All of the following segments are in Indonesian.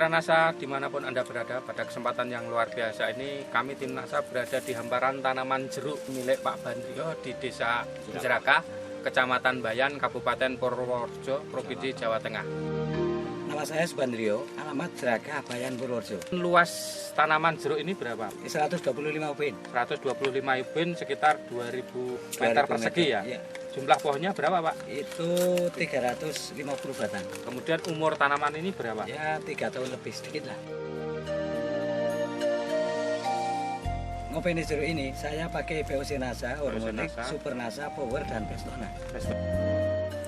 Mitra NASA dimanapun Anda berada, pada kesempatan yang luar biasa ini kami tim NASA berada di hamparan tanaman jeruk milik Pak Bandrio di Desa Jeraka, Kecamatan Bayan, Kabupaten Purworejo, Provinsi Jawa Tengah. Nama saya Subandrio, alamat Jeraka, Bayan, Purworejo. Luas tanaman jeruk ini berapa? 125 ubin. 125 ubin sekitar 2000 meter persegi ya? Iya. Jumlah pohonnya berapa Pak? Itu 350 batang. Kemudian umur tanaman ini berapa? Ya 3 tahun lebih sedikit lah. Ngopeni jeruk ini saya pakai POC NASA, Hormonik, Super NASA, Power dan Pestona.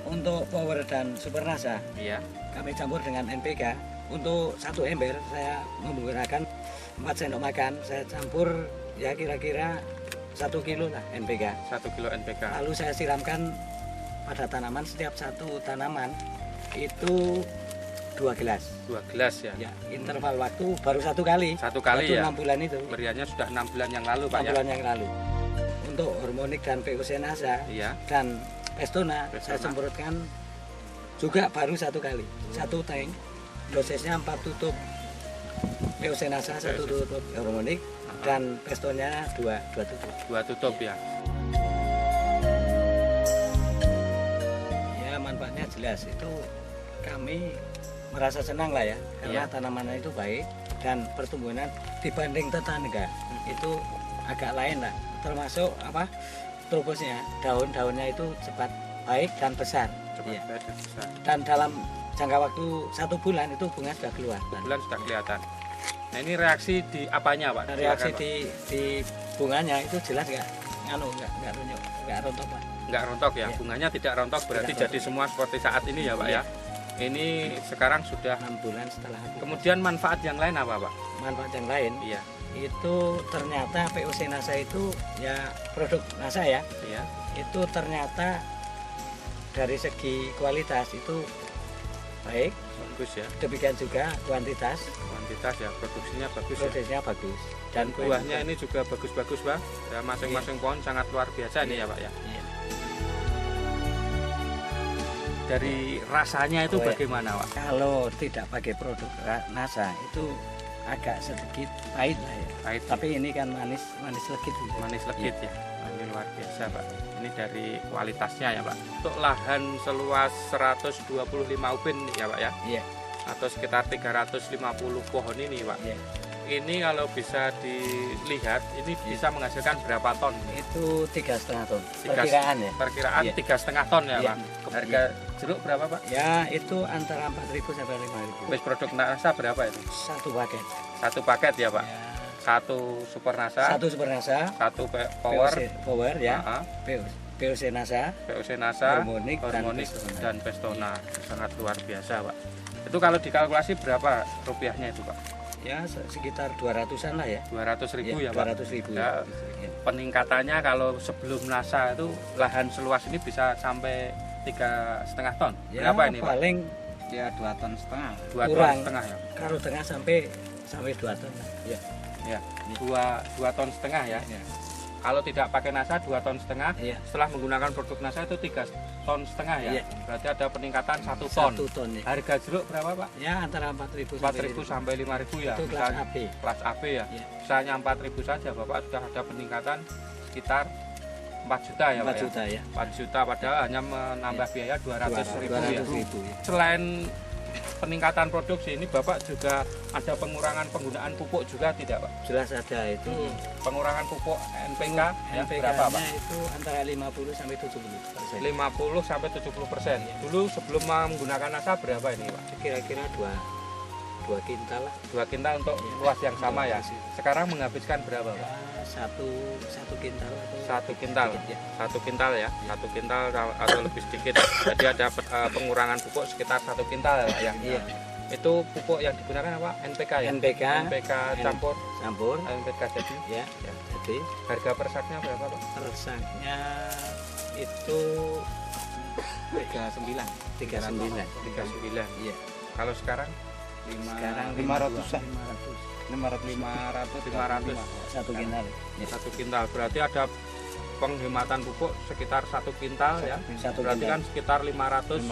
Untuk Power dan Super NASA, Iya. kami campur dengan NPK. Untuk 1 ember saya menggunakan 4 sendok makan. Saya campur ya kira-kira 1 kilo lah NPK. 1 kilo NPK. Lalu saya siramkan pada tanaman, setiap satu tanaman itu 2 gelas. 2 gelas ya? Ya, interval waktu baru 1 kali. 1 kali ya? 6 bulan itu. Beriannya sudah 6 bulan yang lalu Pak 6 ya? bulan yang lalu. Untuk Hormonik dan POC NASA Iya. dan Pestona saya semprotkan juga baru 1 kali. 1 tank. Dosisnya 4 tutup POC NASA, 1 tutup Hormonik, dan Pestonnya 2 tutup. 2 tutup ya. Ya manfaatnya jelas, itu kami merasa senang lah ya, karena tanamannya itu baik dan pertumbuhan dibanding tetangga itu agak lain lah, termasuk apa trobosnya, daun-daunnya itu cepat baik dan besar. Cepat baik dan besar. Dan dalam jangka waktu 1 bulan itu bunga sudah keluar. 1 bulan sudah kelihatan. Nah ini reaksi di apanya Pak? Reaksi Silakan, Pak. di bunganya itu jelas nggak runyuk, nggak rontok Pak. Nggak rontok ya? Ya. Bunganya tidak rontok, berarti Tidak jadi semua seperti saat ini ya Pak ya? Ini sekarang sudah. 6 bulan setelah aplikasi. Kemudian manfaat yang lain apa Pak? Manfaat yang lain Iya. itu ternyata POC NASA itu ya produk NASA ya, Iya. itu ternyata dari segi kualitas itu baik, Bagus ya. demikian juga kuantitas Kuantitas ya, produksinya bagus ya. prosesnya bagus, dan Buahnya ini juga bagus-bagus Pak. Ya, masing-masing pohon sangat luar biasa ini ya Pak ya. Iya. Dari rasanya itu Oh, ya. bagaimana Pak? Kalau tidak pakai produk NASA itu agak sedikit pahit lah ya, Pahit, tapi ini kan manis legit gitu. manis legit ya. Nah, ini luar biasa Pak. Ini dari kualitasnya ya Pak. Untuk lahan seluas 125 ubin ya Pak ya, Iya, atau sekitar 350 pohon ini Pak. iya. Ini kalau bisa dilihat ini bisa menghasilkan berapa ton? Itu 3,5 ton Tiga- perkiraan ya. Perkiraan Iya. 3,5 ton ya Iya. Pak. Harga jeruk berapa Pak? Ya itu antara 4.000 sampai 5.000. Base produk NASA berapa itu? 1 paket. 1 paket ya Pak. Ya. 1 Super NASA, 1 Super NASA, 1 Power, Power ya, AA, POC NASA, POC NASA, Hormonik, Hormonik, Pestona. dan Pestona. Sangat luar biasa Pak. Itu kalau dikalkulasi berapa rupiahnya itu Pak? ya sekitar 200-an lah ya. 200.000 ya Pak. 200.000. Ya. Ya. Peningkatannya kalau sebelum NASA itu lahan seluas ini bisa sampai 3,5 ton. Ya, Berapa ini Pak? paling Ya 2,5 ton. 2 ton kurang. setengah ya. kalau tengah sampai 2 ton lah. Ya. Ya, 2 ton setengah ya. Ya. Kalau tidak pakai NASA 2 ton setengah. Iya. Setelah menggunakan produk NASA itu 3 ton setengah ya. Iya. Berarti ada peningkatan 1 ton. 1 ton ya. Harga jeruk berapa Pak? Ya antara 4.000 4.000 sampai 5.000 ya. Itu kelas Misalnya- AB. Kelas AB ya. Iya. Misalnya 4.000 saja Bapak sudah ada peningkatan sekitar 4 juta ya 4 Pak juta ya. 4 juta padahal hanya menambah biaya 200.000 ya. 200.000 ya. Selain peningkatan produksi ini Bapak juga ada pengurangan penggunaan pupuk juga tidak Pak? Jelas ada itu. Pengurangan pupuk NPK ya, berapa Pak? NPK-nya itu antara 50 sampai 70%. 50 sampai 70%. Dulu sebelum menggunakan NASA berapa ini Pak? Kira-kira 2 kintal lah. 2 kintal untuk luas yang sama ya. Sekarang menghabiskan berapa Pak? Ya, satu kintal atau 1 kintal. sedikit, ya. 1 kintal ya. 1 kintal atau lebih sedikit. Jadi ada pengurangan pupuk sekitar 1 kintal ya Pak ya. Iya. Itu pupuk yang digunakan apa? NPK ya? NPK NPK campur, campur NPK jadi. ya. Ya. Jadi Harga per saknya berapa Pak? persaknya itu 39. 39. 39. Iya. Kalau sekarang Sekarang 500-an. 500. 500. 1 kintal. Ya. 1 kintal. Berarti ada penghematan pupuk sekitar 1 kintal ya. 1 Berarti kintal. kan sekitar 525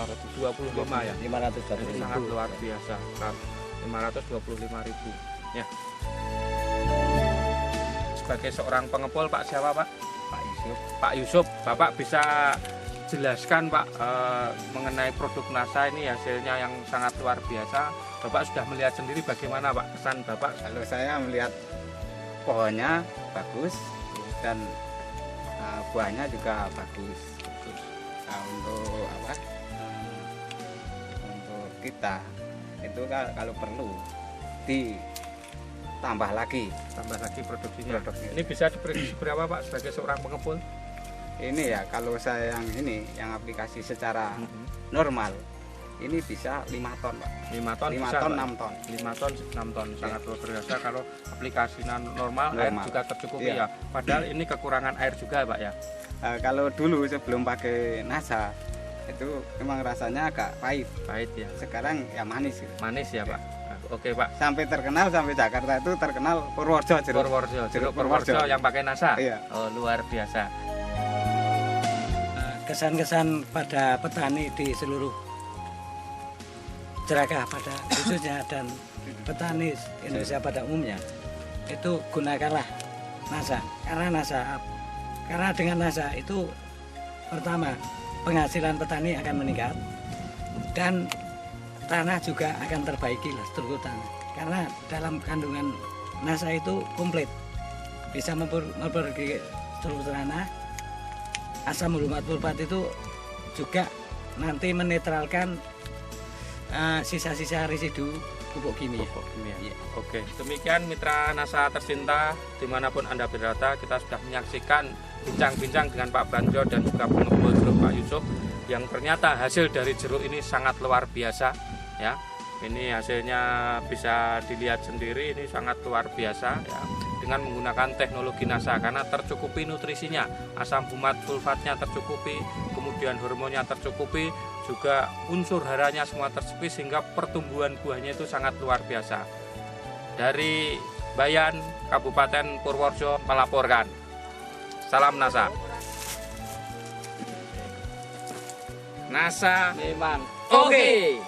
ya. 525. Ini sangat luar biasa. Nah, 525.000 ya. Sebagai seorang pengepul Pak siapa Pak? Pak Yusuf. Pak Yusuf, Bapak bisa jelaskan Pak mengenai produk NASA ini hasilnya yang sangat luar biasa. Bapak sudah melihat sendiri bagaimana Pak kesan Bapak? Kalau saya melihat pohonnya bagus dan buahnya juga bagus. Nah, untuk apa? Untuk kita itu kalau perlu ditambah lagi Produksinya. produksinya. Ini bisa diprediksi berapa Pak sebagai seorang pengepul? Ini ya kalau saya yang aplikasi secara normal ini bisa 5 ton Pak. 5 ton 5 bisa, ton Pak? 6 ton. 5 ton 6 ton sangat luar biasa. Kalau aplikasi normal air juga tercukupi Iya. ya. Padahal ini kekurangan air juga Pak ya. Kalau dulu sebelum pakai NASA itu memang rasanya agak pahit. Pahit ya. Sekarang ya manis gitu. Manis ya Pak. Oke Pak. Sampai Jakarta itu terkenal Purworejo jeruk. Jeruk Purworejo yang pakai NASA. Iya. Oh, luar biasa. Kesan-kesan pada petani di seluruh Jerakah pada khususnya dan petani Indonesia pada umumnya itu gunakanlah NASA karena dengan NASA itu pertama penghasilan petani akan meningkat dan tanah juga akan terbaiki lah struktur tanah karena dalam kandungan NASA itu komplit bisa memperbaiki struktur tanah. Asam hurumat fosfat itu juga nanti menetralkan sisa-sisa residu pupuk kimia. Ya. Oke, demikian mitra NASA tercinta dimanapun Anda berada, kita sudah menyaksikan bincang-bincang dengan Pak Banjo dan juga pengepul jeruk Pak Yusuf yang ternyata hasil dari jeruk ini sangat luar biasa ya. Ini hasilnya bisa dilihat sendiri, ini sangat luar biasa ya. Dengan menggunakan teknologi NASA karena tercukupi nutrisinya, asam hurumat sulfatnya tercukupi, kemudian hormonnya tercukupi, juga unsur haranya semua tercukupi sehingga pertumbuhan buahnya itu sangat luar biasa. Dari Bayan, Kabupaten Purworejo melaporkan. Salam NASA. NASA Memang oke.